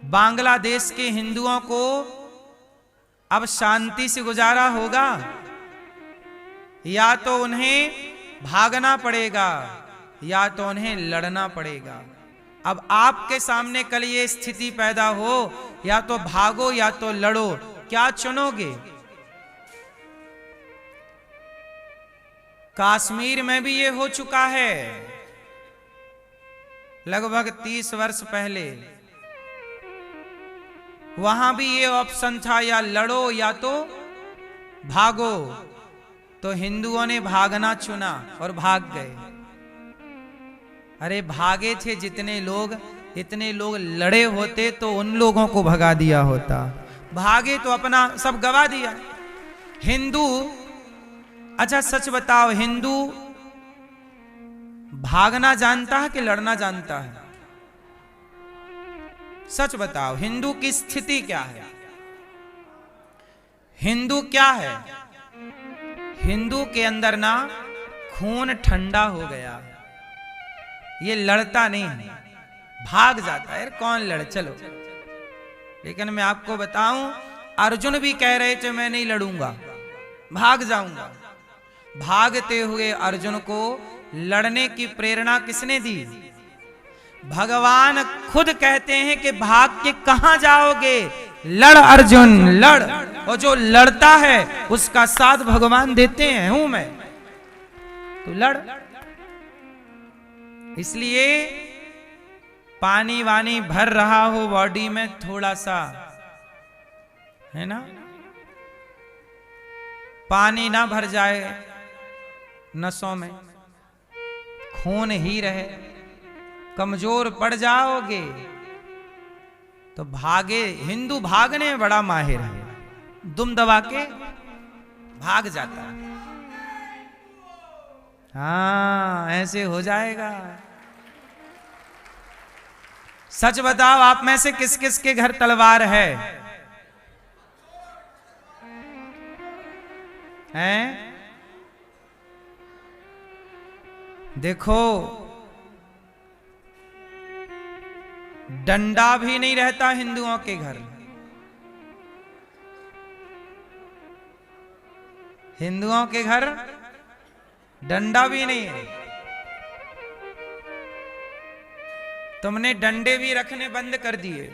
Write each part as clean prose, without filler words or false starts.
बांग्लादेश के हिंदुओं को अब शांति से गुजारा होगा, या तो उन्हें भागना पड़ेगा या तो उन्हें लड़ना पड़ेगा। अब आपके सामने कल ये स्थिति पैदा हो, या तो भागो या तो लड़ो, क्या चुनोगे? कश्मीर में भी ये हो चुका है लगभग 30 वर्ष पहले। वहां भी ये ऑप्शन था, या लड़ो या तो भागो। तो हिंदुओं ने भागना चुना और भाग गए। अरे भागे थे जितने लोग, इतने लोग लड़े होते तो उन लोगों को भगा दिया होता। भागे तो अपना सब गवा दिया। हिंदू, अच्छा सच बताओ, हिंदू भागना जानता है कि लड़ना जानता है? सच बताओ, हिंदू की स्थिति क्या है? हिंदू क्या है? हिंदू के अंदर ना खून ठंडा हो गया। ये लड़ता नहीं है, भाग जाता है। कौन लड़, चलो। लेकिन मैं आपको बताऊं, अर्जुन भी कह रहे थे मैं नहीं लड़ूंगा, भाग जाऊंगा। भागते हुए अर्जुन को लड़ने की प्रेरणा किसने दी? भगवान खुद कहते हैं कि भाग के कहां जाओगे, लड़ अर्जुन लड़। और जो लड़ता है उसका साथ भगवान देते हैं, हूं मैं, तो लड़। इसलिए पानी वानी भर रहा हो बॉडी में थोड़ा सा, है ना, पानी ना भर जाए नसों में, खून ही रहे, कमजोर पड़ जाओगे तो भागे। हिंदू भागने में बड़ा माहिर है, दुम दबा के भाग जाता है। हाँ, ऐसे हो जाएगा। सच बताओ, आप में से किस किस के घर तलवार है? हैं? देखो, डंडा भी नहीं रहता हिंदुओं के घर। हिंदुओं के घर डंडा भी नहीं है। तुमने डंडे भी रखने बंद कर दिए।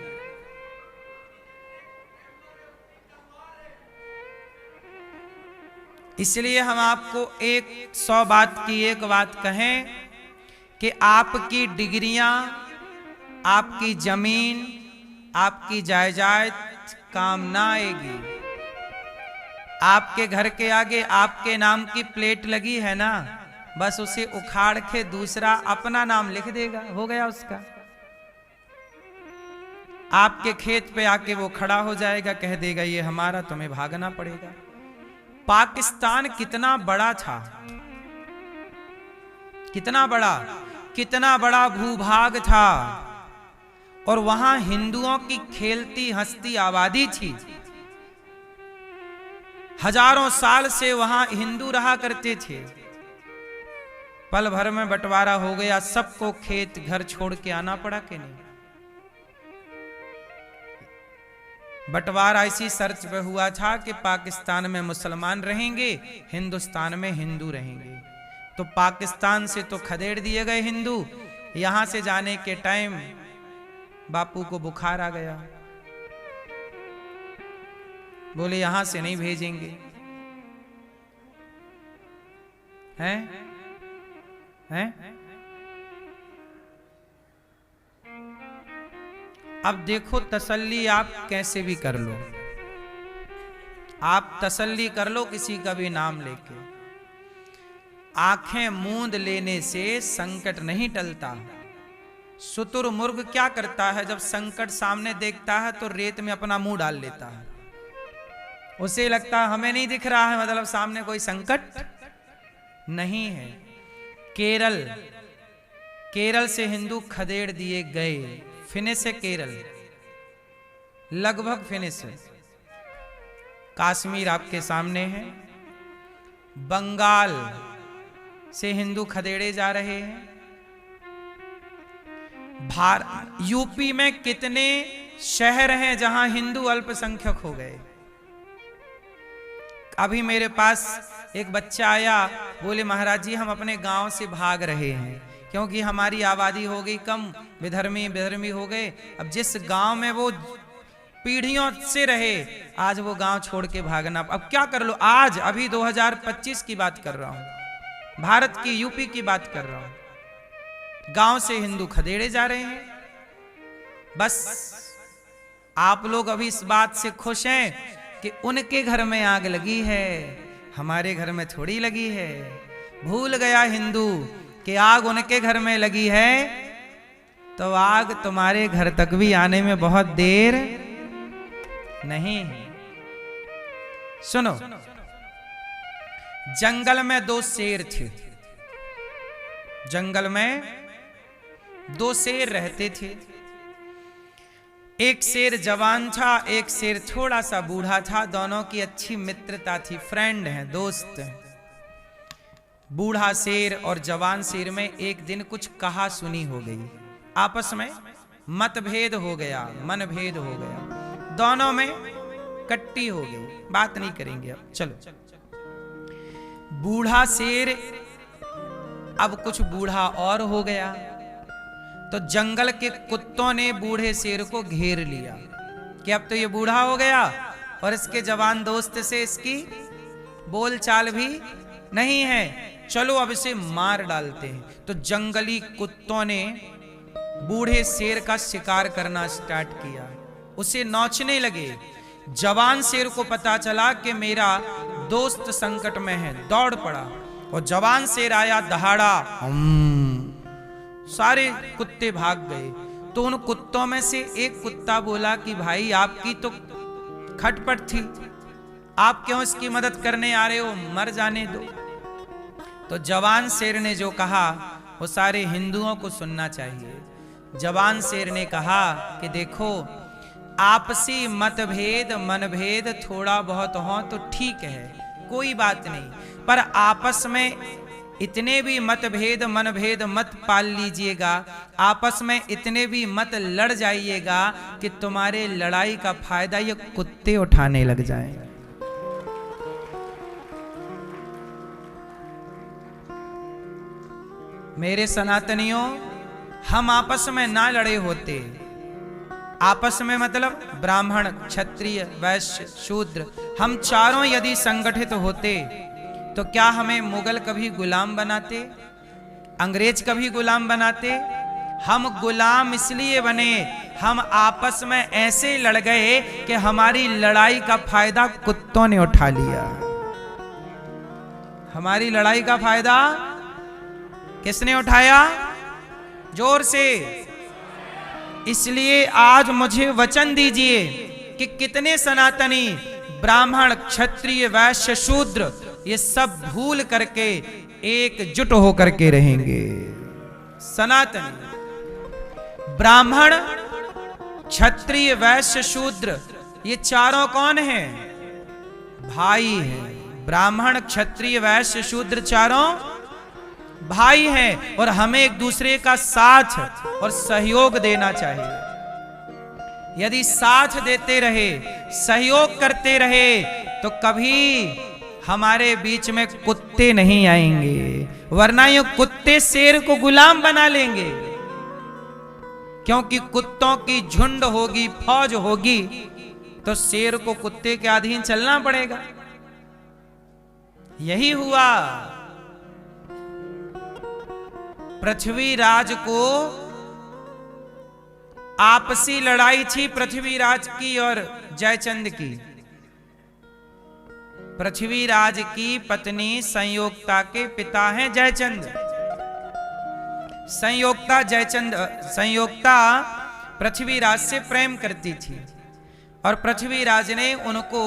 इसलिए हम आपको 100 बात की एक बात कहें कि आपकी डिग्रियां, आपकी जमीन, आपकी जायदाद काम ना आएगी। आपके घर के आगे आपके नाम की प्लेट लगी है ना, बस उसे उखाड़ के दूसरा अपना नाम लिख देगा, हो गया उसका। आपके खेत पे आके वो खड़ा हो जाएगा, कह देगा ये हमारा, तुम्हें भागना पड़ेगा। पाकिस्तान कितना बड़ा था, कितना बड़ा भूभाग था, और वहां हिंदुओं की खेलती हंसती आबादी थी। हजारों साल से वहां हिंदू रहा करते थे। पल भर में बंटवारा हो गया, सबको खेत घर छोड़ के आना पड़ा कि नहीं? बंटवारा इसी शर्त पे हुआ था कि पाकिस्तान में मुसलमान रहेंगे, हिंदुस्तान में हिंदू रहेंगे। तो पाकिस्तान से तो खदेड़ दिए गए हिंदू। यहां से जाने के टाइम बापू को बुखार आ गया, बोले यहां से नहीं भेजेंगे। हैं? अब देखो, तसल्ली आप कैसे भी कर लो, आप तसल्ली कर लो किसी का भी नाम लेके। आंखें मूंद लेने से संकट नहीं टलता। शुतुरमुर्ग क्या करता है, जब संकट सामने देखता है तो रेत में अपना मुंह डाल लेता है। उसे लगता है हमें नहीं दिख रहा है, मतलब सामने कोई संकट नहीं है। केरल से हिंदू खदेड़ दिए गए। फिनिश है केरल, लगभग फिनिश है। कश्मीर आपके सामने है। बंगाल से हिंदू खदेड़े जा रहे हैं। यूपी में कितने शहर हैं जहां हिंदू अल्पसंख्यक हो गए। अभी मेरे पास एक बच्चा आया, बोले महाराज जी हम अपने गांव से भाग रहे हैं क्योंकि हमारी आबादी हो गई कम, विधर्मी हो गए। अब जिस गांव में वो पीढ़ियों से रहे, आज वो गांव छोड़ के भागना, अब क्या कर लो। आज अभी 2025 की बात कर रहा हूं, भारत की यूपी की बात कर रहा हूं। गांव से हिंदू खदेड़े जा रहे हैं। बस आप लोग अभी इस बात से खुश हैं कि उनके घर में आग लगी है, हमारे घर में थोड़ी लगी है। भूल गया हिंदू कि आग उनके घर में लगी है तो आग तुम्हारे घर तक भी आने में बहुत देर नहीं। सुनो, जंगल में 2 शेर थे। जंगल में 2 शेर रहते थे। एक शेर जवान था, एक शेर थोड़ा सा बूढ़ा था। दोनों की अच्छी मित्रता थी, फ्रेंड हैं, दोस्त हैं। बूढ़ा शेर और जवान शेर में एक दिन कुछ कहा सुनी हो गई, आपस में मतभेद हो गया, मनभेद हो गया, दोनों में कट्टी हो गई। बात नहीं करेंगे अब, चलो। बूढ़ा शेर अब कुछ बूढ़ा और हो गया तो जंगल के कुत्तों ने बूढ़े शेर को घेर लिया कि अब तो ये बूढ़ा हो गया और इसके जवान दोस्त से इसकी बोलचाल भी नहीं है, चलो अब इसे मार डालते हैं। तो जंगली कुत्तों ने बूढ़े शेर का शिकार करना स्टार्ट किया, उसे नोचने लगे। जवान शेर को पता चला कि मेरा दोस्त संकट में है, दौड़ पड़ा और जवान शेर आया दहाड़ा, सारे कुत्ते भाग गए। तो उन कुत्तों में से एक कुत्ता बोला कि भाई आपकी तो खटपट थी, आप क्यों इसकी मदद करने आ रहे हो, मर जाने दो। तो जवान शेर ने जो कहा वो सारे हिंदुओं को सुनना चाहिए। जवान शेर ने कहा कि देखो, आपसी मतभेद मनभेद थोड़ा बहुत हो तो ठीक है, कोई बात नहीं, पर आपस में इतने भी मतभेद मनभेद मत पाल लीजिएगा, आपस में इतने भी मत लड़ जाइएगा कि तुम्हारे लड़ाई का फायदा ये कुत्ते उठाने लग जाएं। मेरे सनातनियों, हम आपस में ना लड़े होते, आपस में मतलब ब्राह्मण क्षत्रिय वैश्य शूद्र, हम चारों यदि संगठित होते तो क्या हमें मुगल कभी गुलाम बनाते, अंग्रेज कभी गुलाम बनाते? हम गुलाम इसलिए बने, हम आपस में ऐसे लड़ गए कि हमारी लड़ाई का फायदा कुत्तों ने उठा लिया। हमारी लड़ाई का फायदा किसने उठाया? जोर से। इसलिए आज मुझे वचन दीजिए कि कितने सनातनी ब्राह्मण क्षत्रिय वैश्य शूद्र ये सब भूल करके एकजुट होकर के रहेंगे। सनातनी ब्राह्मण क्षत्रिय वैश्य शूद्र ये चारों कौन हैं? भाई हैं। ब्राह्मण क्षत्रिय वैश्य शूद्र चारों भाई हैं और हमें एक दूसरे का साथ और सहयोग देना चाहिए। यदि साथ देते रहे, सहयोग करते रहे तो कभी हमारे बीच में कुत्ते नहीं आएंगे, वरना ये कुत्ते शेर को गुलाम बना लेंगे। क्योंकि कुत्तों की झुंड होगी, फौज होगी, तो शेर को कुत्ते के अधीन चलना पड़ेगा। यही हुआ। पृथ्वीराज को आपसी लड़ाई थी, पृथ्वीराज की और जयचंद की। पृथ्वीराज की पत्नी संयोक्ता के पिता हैं जयचंद। संयोक्ता पृथ्वीराज से प्रेम करती थी और पृथ्वीराज ने उनको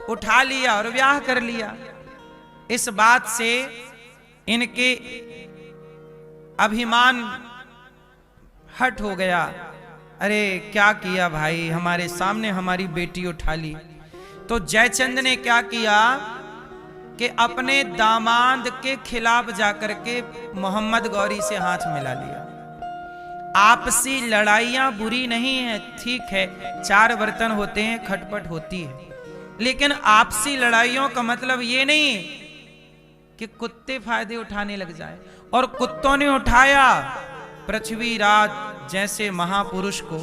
उठा लिया और ब्याह कर लिया। इस बात से इनके अभिमान हट हो गया। अरे क्या किया भाई, हमारे सामने हमारी बेटी उठा ली। तो जयचंद ने क्या किया कि अपने दामाद के खिलाफ जाकर के मोहम्मद गौरी से हाथ मिला लिया। आपसी लड़ाइयां बुरी नहीं है, ठीक है, चार बर्तन होते हैं, खटपट होती है, लेकिन आपसी लड़ाइयों का मतलब ये नहीं कि कुत्ते फायदे उठाने लग जाए। और कुत्तों ने उठाया। पृथ्वीराज जैसे महापुरुष को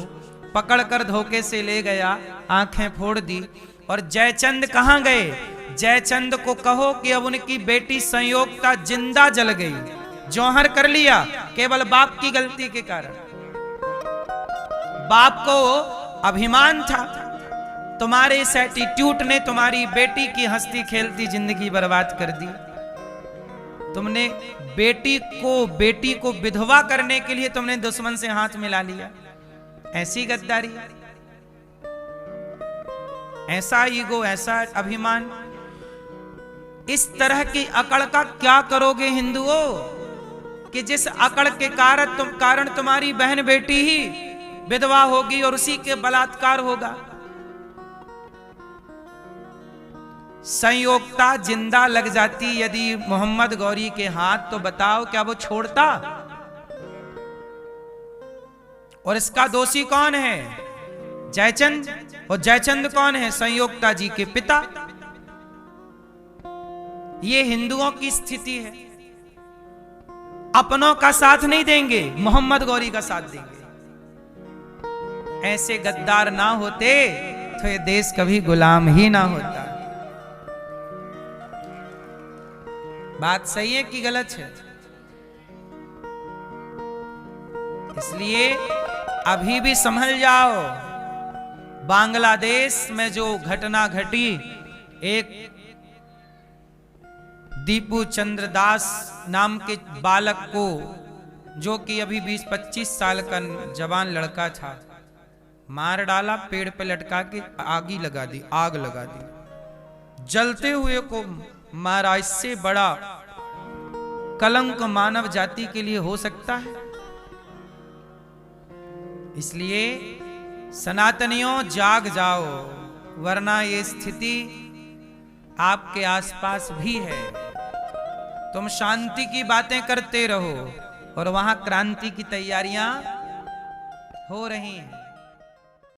पकड़कर धोखे से ले गया, आंखें फोड़ दी। और जयचंद कहां गए? जयचंद को कहो कि अब उनकी बेटी संयोगता जिंदा जल गई, जौहर कर लिया, केवल बाप की गलती के कारण। बाप को अभिमान था, तुम्हारे इस एटीट्यूड ने तुम्हारी बेटी की हंसती खेलती जिंदगी बर्बाद कर दी। तुमने बेटी को विधवा करने के लिए तुमने दुश्मन से हाथ मिला लिया। ऐसी गद्दारी, ऐसा ईगो, ऐसा अभिमान। इस तरह की अकड़ का क्या करोगे हिंदुओं, कि जिस अकड़ के कारण तुम्हारी बहन बेटी ही विधवा होगी और उसी के बलात्कार होगा। संयोगता जिंदा लग जाती यदि मोहम्मद गौरी के हाथ, तो बताओ क्या वो छोड़ता? और इसका दोषी कौन है? जयचंद। और जयचंद कौन है? संयोगता जी के पिता। ये हिंदुओं की स्थिति है। अपनों का साथ नहीं देंगे, मोहम्मद गौरी का साथ देंगे। ऐसे गद्दार ना होते तो ये देश कभी गुलाम ही ना होता। बात सही है कि गलत है? इसलिए अभी भी संभल जाओ। बांग्लादेश में जो घटना घटी, एक दीपू चंद्र दास नाम के बालक को, जो कि अभी 20-25 साल का जवान लड़का था, मार डाला, पेड़ पे लटका के आग लगा दी, जलते हुए को मारा। इससे बड़ा कलंक मानव जाति के लिए हो सकता है? इसलिए सनातनियों जाग जाओ, वरना ये स्थिति आपके आसपास भी है। तुम शांति की बातें करते रहो और वहां क्रांति की तैयारियां हो रही हैं।